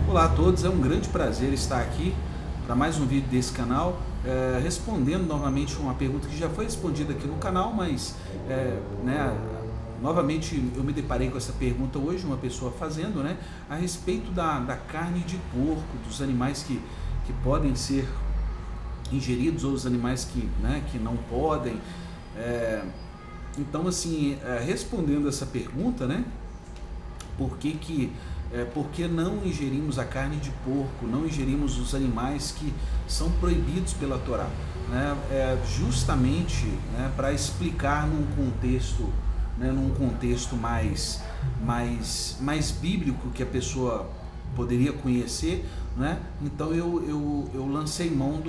Olá a todos, é um grande prazer estar aqui para mais um vídeo desse canal, respondendo novamente uma pergunta que já foi respondida aqui no canal, mas novamente eu me deparei com essa pergunta hoje, uma pessoa fazendo, a respeito da carne de porco, dos animais que podem ser ingeridos ou os animais que não podem. Então, assim, respondendo essa pergunta, por que não ingerimos a carne de porco, não ingerimos os animais que são proibidos pela Torá? Justamente para explicar num contexto mais bíblico que a pessoa poderia conhecer, Então eu lancei mão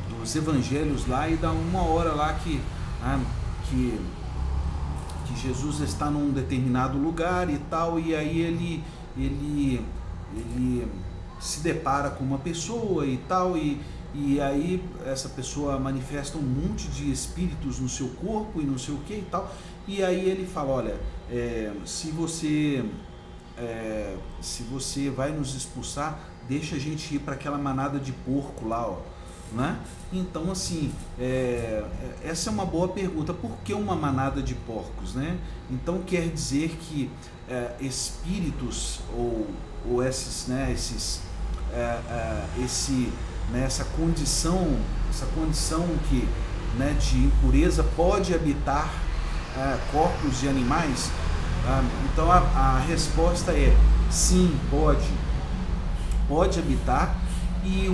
dos evangelhos lá e da uma hora lá que Jesus está num determinado lugar e tal, e aí ele se depara com uma pessoa e tal, e aí essa pessoa manifesta um monte de espíritos no seu corpo e não sei o que e tal, e aí ele fala, olha, se você vai nos expulsar, deixa a gente ir para aquela manada de porco lá, ó. Então, assim, essa é uma boa pergunta. Por que uma manada de porcos? Então quer dizer que espíritos ou essa condição que, de impureza pode habitar corpos de animais? Então a resposta é sim, pode habitar. E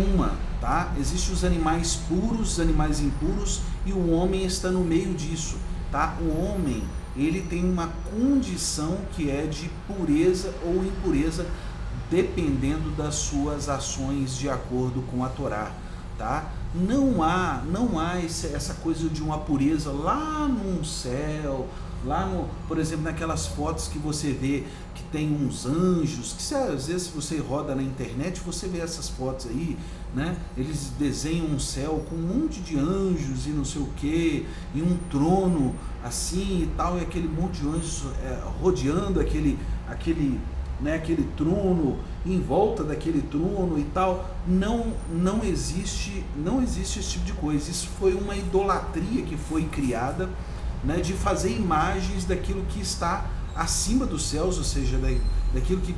existem os animais puros, os animais impuros, e o homem está no meio disso, O homem, ele tem uma condição que é de pureza ou impureza, dependendo das suas ações de acordo com a Torá, Não há essa coisa de uma pureza lá no céu, por exemplo, naquelas fotos que você vê que tem uns anjos, que às vezes você roda na internet, você vê essas fotos aí, eles desenham um céu com um monte de anjos e não sei o que, e um trono assim e tal, e aquele monte de anjos rodeando aquele trono, em volta daquele trono e tal. Não existe esse tipo de coisa. Isso foi uma idolatria que foi criada, de fazer imagens daquilo que está acima dos céus, ou seja, daquilo que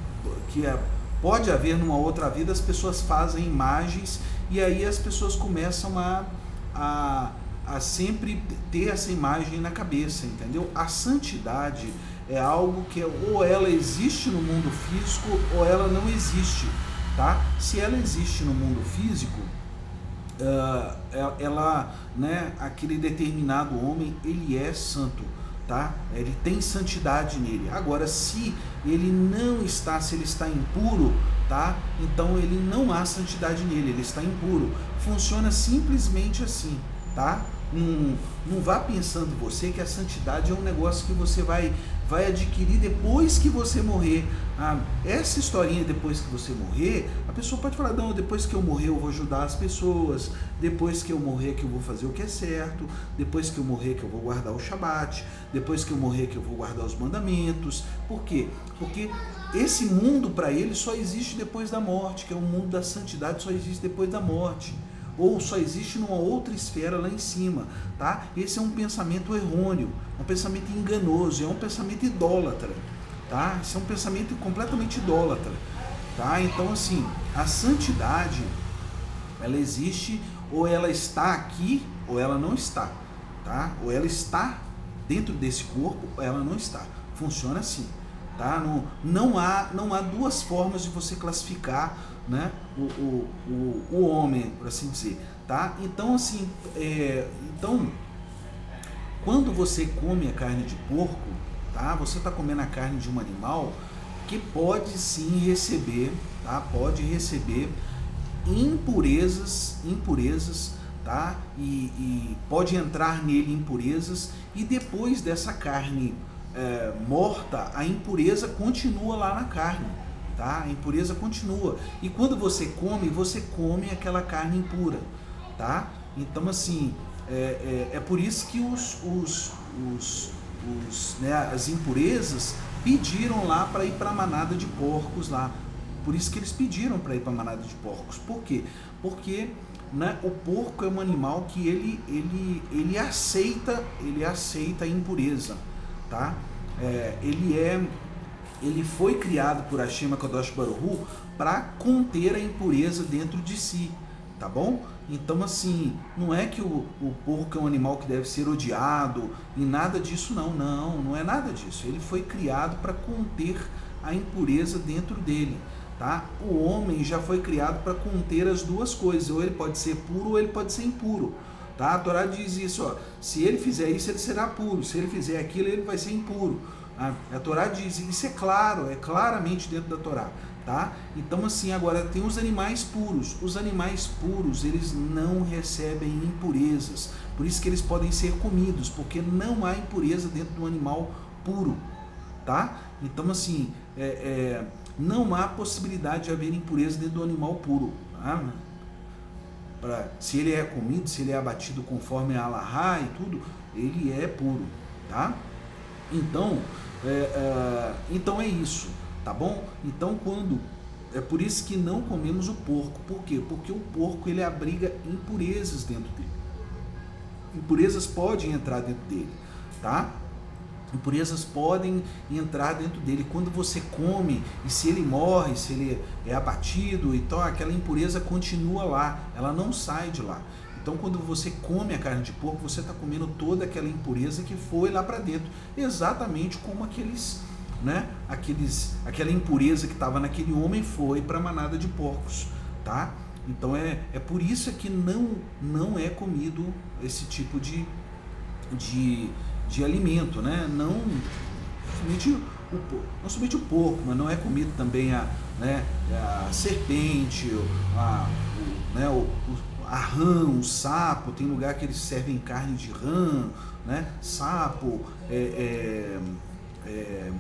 pode haver numa outra vida. As pessoas fazem imagens e aí as pessoas começam a sempre ter essa imagem na cabeça, entendeu? A santidade é algo que ou ela existe no mundo físico ou ela não existe, Se ela existe no mundo físico, aquele determinado homem, ele é santo, ele tem santidade nele. Agora, se ele não está, se ele está impuro, então ele não há santidade nele, ele está impuro. Funciona simplesmente assim, Não vá pensando você que a santidade é um negócio que você vai adquirir depois que você morrer. Essa historinha depois que você morrer, a pessoa pode falar, não, depois que eu morrer eu vou ajudar as pessoas, depois que eu morrer que eu vou fazer o que é certo, depois que eu morrer que eu vou guardar o Shabat, depois que eu morrer que eu vou guardar os mandamentos. Por quê? Porque esse mundo para ele só existe depois da morte, que é o mundo da santidade, só existe depois da morte, ou só existe numa outra esfera lá em cima, Esse é um pensamento errôneo, um pensamento enganoso, é um pensamento idólatra, Esse é um pensamento completamente idólatra, Então, assim, a santidade, ela existe, ou ela está aqui, ou ela não está, Ou ela está dentro desse corpo, ou ela não está. Funciona assim, Não há duas formas de você classificar, o homem, por assim dizer, Então, assim, quando você come a carne de porco, você está comendo a carne de um animal que pode sim receber, pode receber impurezas, e pode entrar nele impurezas, e depois dessa carne morta, a impureza continua lá na carne, A impureza continua, e quando você come aquela carne impura, Então, assim, é por isso que as impurezas pediram lá para ir para a manada de porcos lá. Por isso que eles pediram para ir para a manada de porcos. Por quê? Porque, né, o porco é um animal que ele aceita a impureza, tá? Ele foi criado por Hashem HaKadosh Baruch Hu para conter a impureza dentro de si, tá bom? Então, assim, não é que o porco é um animal que deve ser odiado e nada disso, não é nada disso. Ele foi criado para conter a impureza dentro dele, tá? O homem já foi criado para conter as duas coisas, ou ele pode ser puro ou ele pode ser impuro, tá? A Torá diz isso, ó, se ele fizer isso, ele será puro, se ele fizer aquilo, ele vai ser impuro. A Torá diz, isso é claro, é claramente dentro da Torá, tá? Então, assim, agora tem os animais puros. Os animais puros, eles não recebem impurezas, por isso que eles podem ser comidos, porque não há impureza dentro do animal puro, tá? Então, assim, não há possibilidade de haver impureza dentro do animal puro, tá? Se ele é comido, se ele é abatido conforme a Alahá e tudo, ele é puro, tá? Então, então é isso, tá bom? Então, é por isso que não comemos o porco. Por quê? Porque o porco, ele abriga impurezas dentro dele. Impurezas podem entrar dentro dele, tá? Impurezas podem entrar dentro dele. Quando você come, e se ele morre, se ele é abatido, então aquela impureza continua lá, ela não sai de lá. Então, quando você come a carne de porco, você está comendo toda aquela impureza que foi lá para dentro, exatamente como aquela impureza que estava naquele homem foi para a manada de porcos, tá? Então, é por isso que não é comido esse tipo de alimento, né? Não somente o porco, mas não é comido também a serpente, a rã, o sapo. Tem lugar que eles servem carne de rã, né? Sapo,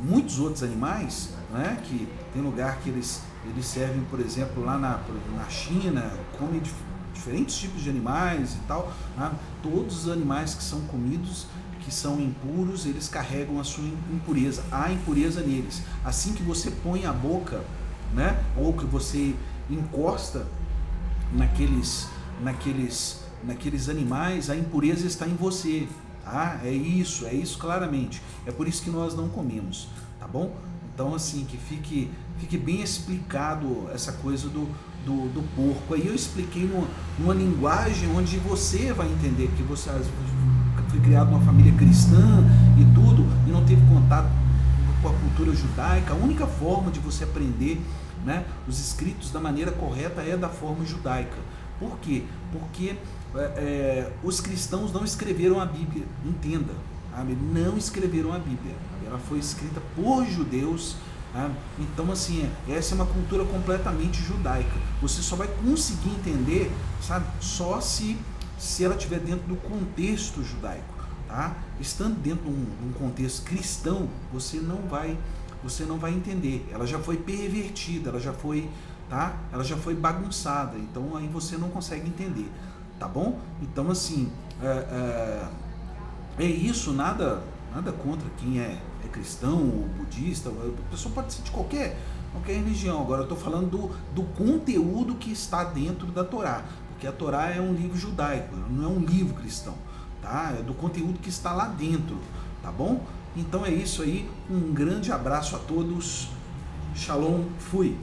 muitos outros animais, né? Que tem lugar que eles servem, por exemplo, lá na China, comem diferentes tipos de animais e tal, né? Todos os animais que são comidos, que são impuros, eles carregam a sua impureza, há impureza neles. Assim que você põe a boca, né? Ou que você encosta naqueles animais, a impureza está em você, tá? É isso claramente. É por isso que nós não comemos, tá bom? Então, assim, que fique bem explicado essa coisa do porco. Aí eu expliquei numa linguagem onde você vai entender, que você foi criado numa família cristã e tudo, e não teve contato com a cultura judaica. A única forma de você aprender, né, os escritos da maneira correta é da forma judaica. Por quê? Porque os cristãos não escreveram a Bíblia, entenda, sabe? Não escreveram a Bíblia, ela foi escrita por judeus, sabe? Então, assim, essa é uma cultura completamente judaica. Você só vai conseguir entender, sabe, só se ela estiver dentro do contexto judaico, tá? Estando dentro de um contexto cristão, você não vai entender. Ela já foi pervertida, ela já foi bagunçada, então aí você não consegue entender, tá bom? Então, assim, é isso, nada contra quem é cristão ou budista. A pessoa pode ser de qualquer religião. Agora eu estou falando do conteúdo que está dentro da Torá, porque a Torá é um livro judaico, não é um livro cristão, tá? É do conteúdo que está lá dentro, tá bom? Então é isso aí, um grande abraço a todos, Shalom, fui!